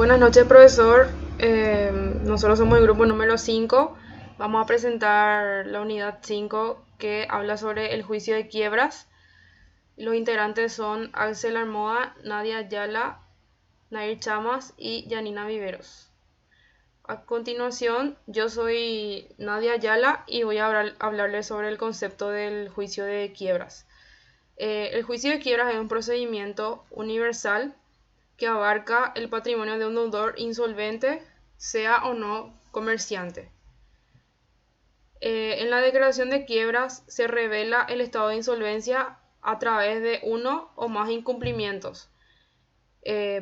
Buenas noches, profesor. Nosotros somos el grupo número 5. Vamos a presentar la unidad 5 que habla sobre el juicio de quiebras. Los integrantes son Axel Armoa, Nadia Ayala, Nair Chamas y Yanina Viveros. A continuación, yo soy Nadia Ayala y voy a hablarles sobre el concepto del juicio de quiebras. El juicio de quiebras es un procedimiento universal que abarca el patrimonio de un deudor insolvente, sea o no comerciante. En la declaración de quiebras se revela el estado de insolvencia a través de uno o más incumplimientos.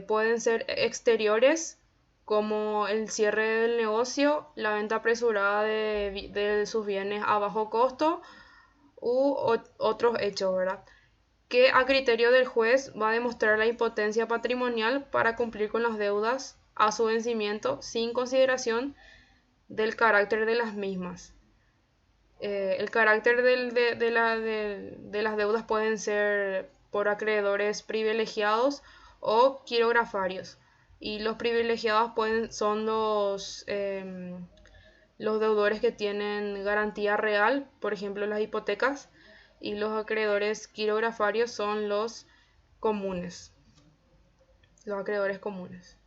Pueden ser exteriores, como el cierre del negocio, la venta apresurada de sus bienes a bajo costo u otros hechos, ¿verdad?, que a criterio del juez va a demostrar la impotencia patrimonial para cumplir con las deudas a su vencimiento sin consideración del carácter de las mismas. El carácter de las deudas pueden ser por acreedores privilegiados o quirografarios, y los privilegiados son los deudores que tienen garantía real, por ejemplo las hipotecas, y los acreedores quirografarios son los comunes, los acreedores comunes.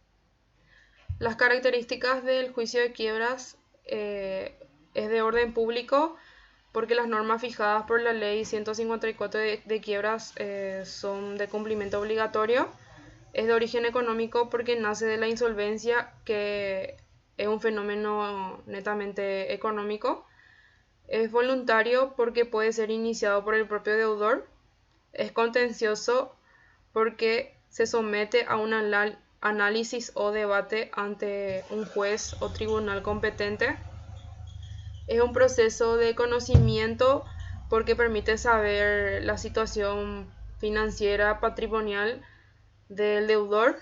Las características del juicio de quiebras es de orden público, porque las normas fijadas por la ley 154 de quiebras son de cumplimiento obligatorio. Es de origen económico porque nace de la insolvencia, que es un fenómeno netamente económico. Es voluntario porque puede ser iniciado por el propio deudor. Es contencioso porque se somete a un análisis o debate ante un juez o tribunal competente. Es un proceso de conocimiento porque permite saber la situación financiera patrimonial del deudor.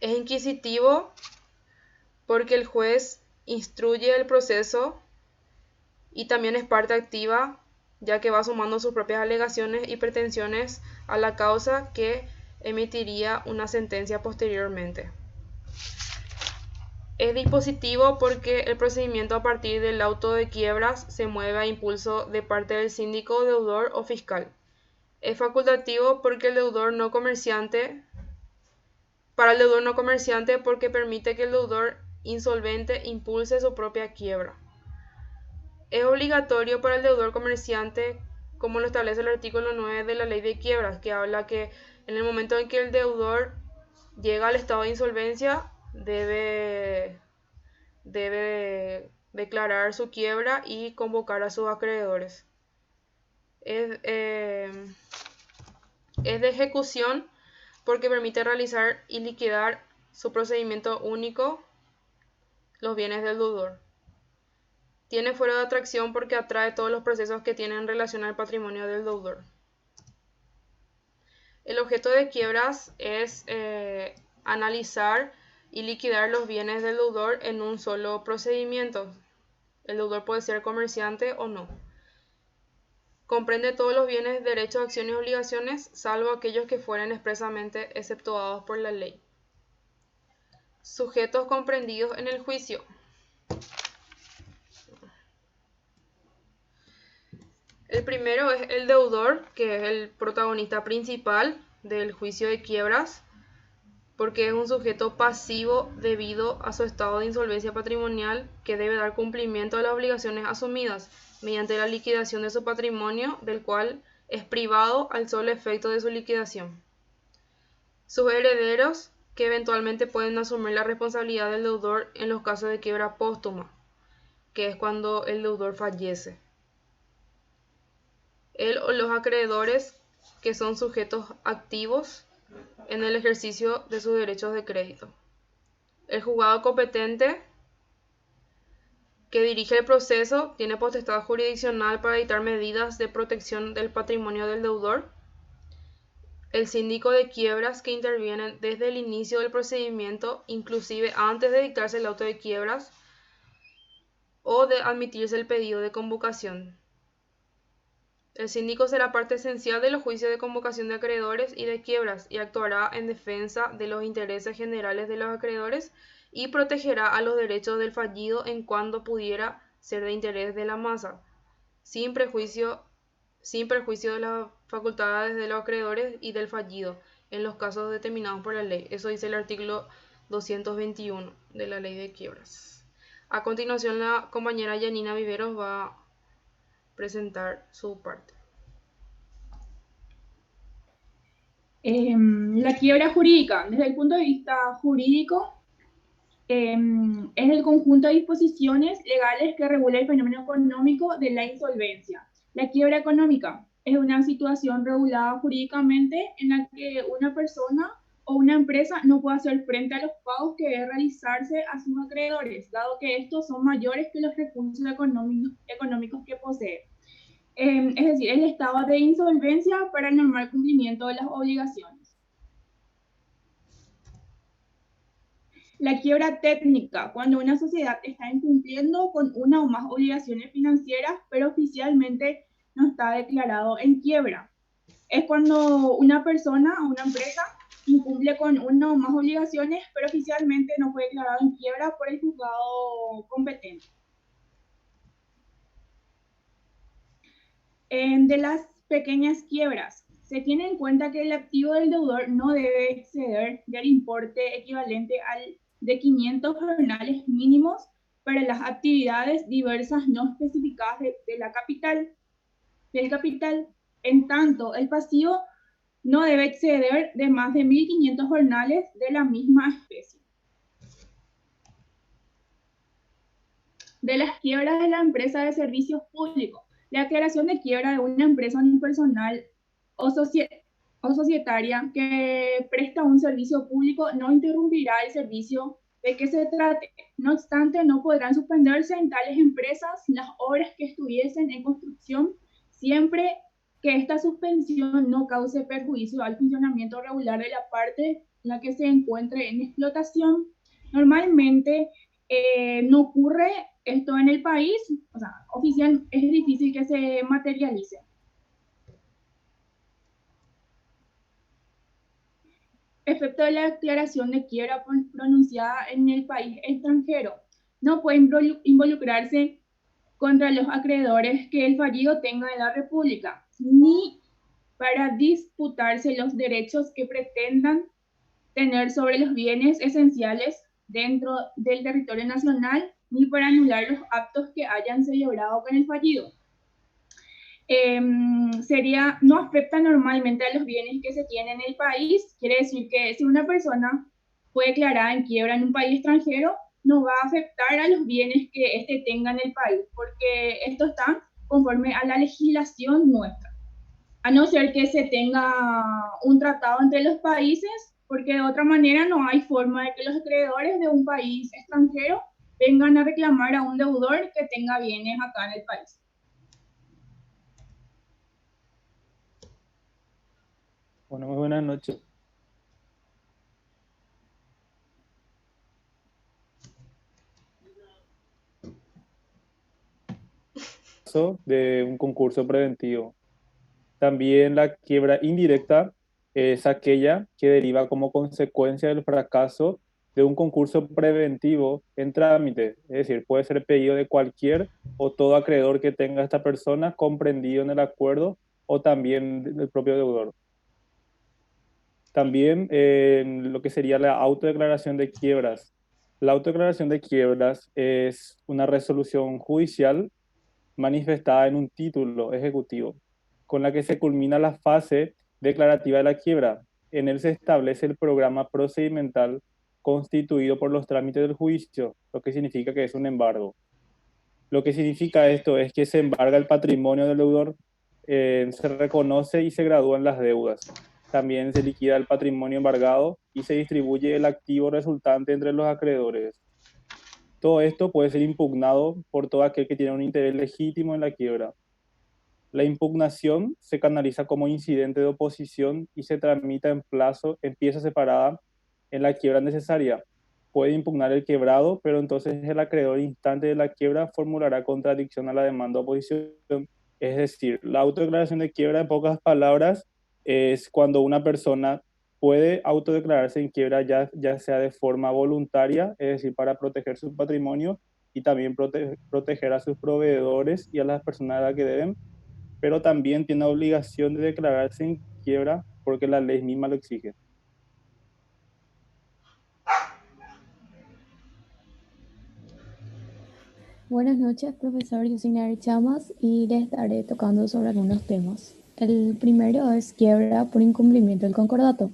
Es inquisitivo porque el juez instruye el proceso y también es parte activa, ya que va sumando sus propias alegaciones y pretensiones a la causa que emitiría una sentencia posteriormente. Es dispositivo porque el procedimiento a partir del auto de quiebras se mueve a impulso de parte del síndico, deudor o fiscal. Es facultativo porque para el deudor no comerciante, porque permite que el deudor insolvente impulse su propia quiebra. Es obligatorio para el deudor comerciante, como lo establece el artículo 9 de la ley de quiebras, que habla que en el momento en que el deudor llega al estado de insolvencia debe declarar su quiebra y convocar a sus acreedores. Es de ejecución porque permite realizar y liquidar su procedimiento único los bienes del deudor. Tiene fuero de atracción porque atrae todos los procesos que tienen relación al patrimonio del deudor. El objeto de quiebras es analizar y liquidar los bienes del deudor en un solo procedimiento. El deudor puede ser comerciante o no. Comprende todos los bienes, derechos, acciones y obligaciones, salvo aquellos que fueren expresamente exceptuados por la ley. Sujetos comprendidos en el juicio. El primero es el deudor, que es el protagonista principal del juicio de quiebras, porque es un sujeto pasivo debido a su estado de insolvencia patrimonial, que debe dar cumplimiento a las obligaciones asumidas mediante la liquidación de su patrimonio, del cual es privado al solo efecto de su liquidación. Sus herederos, que eventualmente pueden asumir la responsabilidad del deudor en los casos de quiebra póstuma, que es cuando el deudor fallece. Él o los acreedores, que son sujetos activos en el ejercicio de sus derechos de crédito. El juzgado competente, que dirige el proceso, tiene potestad jurisdiccional para dictar medidas de protección del patrimonio del deudor. El síndico de quiebras, que interviene desde el inicio del procedimiento, inclusive antes de dictarse el auto de quiebras o de admitirse el pedido de convocación. El síndico será parte esencial de los juicios de convocación de acreedores y de quiebras y actuará en defensa de los intereses generales de los acreedores y protegerá a los derechos del fallido en cuanto pudiera ser de interés de la masa, sin prejuicio, sin perjuicio de las facultades de los acreedores y del fallido, en los casos determinados por la ley. Eso dice el artículo 221 de la ley de quiebras. A continuación, la compañera Yanina Viveros va a presentar su parte. La quiebra jurídica, desde el punto de vista jurídico, es el conjunto de disposiciones legales que regula el fenómeno económico de la insolvencia. La quiebra económica es una situación regulada jurídicamente en la que una persona o una empresa no puede hacer frente a los pagos que debe realizarse a sus acreedores, dado que estos son mayores que los recursos económicos que posee. Es decir, el estado de insolvencia para el normal cumplimiento de las obligaciones. La quiebra técnica, cuando una sociedad está incumpliendo con una o más obligaciones financieras, pero oficialmente no está declarado en quiebra. Es cuando una persona o una empresa incumple con una o más obligaciones, pero oficialmente no fue declarado en quiebra por el juzgado competente. De las pequeñas quiebras, se tiene en cuenta que el activo del deudor no debe exceder del importe equivalente al de 500 jornales mínimos para las actividades diversas no especificadas del capital. En tanto, el pasivo no debe exceder de más de 1.500 jornales de la misma especie. De las quiebras de la empresa de servicios públicos, la declaración de quiebra de una empresa unipersonal o societaria que presta un servicio público no interrumpirá el servicio de que se trate. No obstante, no podrán suspenderse en tales empresas las obras que estuviesen en construcción siempre que esta suspensión no cause perjuicio al funcionamiento regular de la parte en la que se encuentre en explotación. Normalmente no ocurre esto en el país, o sea, oficial es difícil que se materialice. Efecto de la declaración de quiebra pronunciada en el país extranjero. No puede involucrarse contra los acreedores que el fallido tenga en la República, ni para disputarse los derechos que pretendan tener sobre los bienes esenciales dentro del territorio nacional, ni para anular los actos que hayan celebrado con el fallido. No afecta normalmente a los bienes que se tienen en el país. Quiere decir que si una persona fue declarada en quiebra en un país extranjero, no va a afectar a los bienes que éste tenga en el país, porque esto está conforme a la legislación nuestra. A no ser que se tenga un tratado entre los países, porque de otra manera no hay forma de que los acreedores de un país extranjero vengan a reclamar a un deudor que tenga bienes acá en el país. Bueno, muy buenas noches. De un concurso preventivo. También la quiebra indirecta es aquella que deriva como consecuencia del fracaso de un concurso preventivo en trámite. Es decir, puede ser pedido de cualquier o todo acreedor que tenga esta persona comprendido en el acuerdo o también del propio deudor. También lo que sería la autodeclaración de quiebras. La autodeclaración de quiebras es una resolución judicial manifestada en un título ejecutivo, con la que se culmina la fase declarativa de la quiebra. En él se establece el programa procedimental constituido por los trámites del juicio, lo que significa que es un embargo. Lo que significa esto es que se embarga el patrimonio del deudor, se reconoce y se gradúan las deudas. También se liquida el patrimonio embargado y se distribuye el activo resultante entre los acreedores. Todo esto puede ser impugnado por todo aquel que tiene un interés legítimo en la quiebra. La impugnación se canaliza como incidente de oposición y se tramita en pieza separada en la quiebra necesaria. Puede impugnar el quebrado, pero entonces el acreedor instante de la quiebra formulará contradicción a la demanda de oposición Es decir, la autodeclaración de quiebra, en pocas palabras, es cuando una persona puede autodeclararse en quiebra ya sea de forma voluntaria, es decir, para proteger su patrimonio y también proteger a sus proveedores y a las personas a las que deben, pero también tiene obligación de declararse en quiebra porque la ley misma lo exige. Buenas noches, profesor. Yo soy Nari Chamas y les estaré tocando sobre algunos temas. El primero es quiebra por incumplimiento del concordato.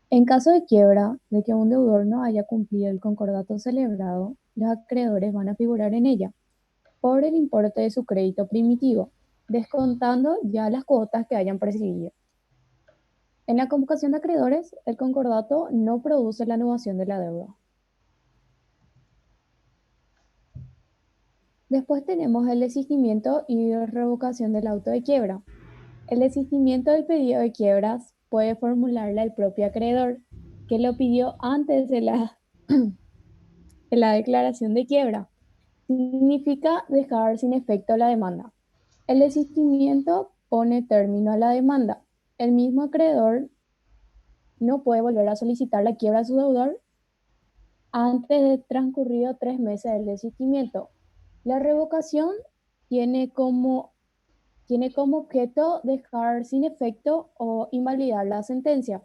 En caso de quiebra, de que un deudor no haya cumplido el concordato celebrado, los acreedores van a figurar en ella por el importe de su crédito primitivo, descontando ya las cuotas que hayan percibido. En la convocación de acreedores, el concordato no produce la anulación de la deuda. Después tenemos el desistimiento y revocación del auto de quiebra. El desistimiento del pedido de quiebras puede formularla el propio acreedor, que lo pidió antes de la declaración de quiebra. Significa dejar sin efecto la demanda. El desistimiento pone término a la demanda. El mismo acreedor no puede volver a solicitar la quiebra a su deudor antes de transcurrido 3 meses del desistimiento. La revocación tiene como objeto dejar sin efecto o invalidar la sentencia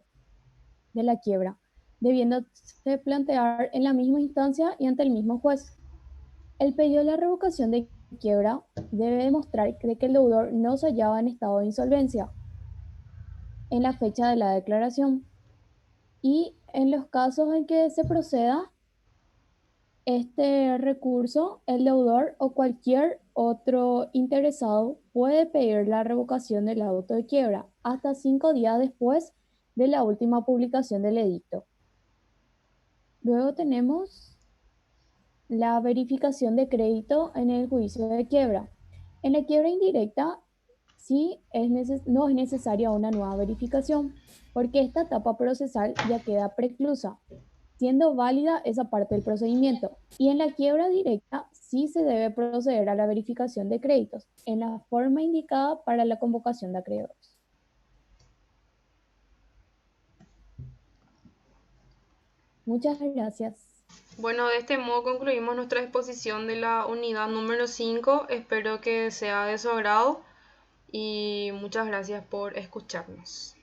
de la quiebra, debiéndose plantear en la misma instancia y ante el mismo juez. El pedido de la revocación de quiebra debe demostrar que el deudor no se hallaba en estado de insolvencia en la fecha de la declaración, y en los casos en que se proceda este recurso, el deudor o cualquier otro interesado puede pedir la revocación del auto de quiebra hasta 5 días después de la última publicación del edicto. Luego tenemos la verificación de crédito en el juicio de quiebra. En la quiebra indirecta no es necesaria una nueva verificación, porque esta etapa procesal ya queda preclusa, siendo válida esa parte del procedimiento. Y en la quiebra directa sí se debe proceder a la verificación de créditos en la forma indicada para la convocación de acreedores. Muchas gracias. Bueno, de este modo concluimos nuestra exposición de la unidad número 5. Espero que sea de su agrado y muchas gracias por escucharnos.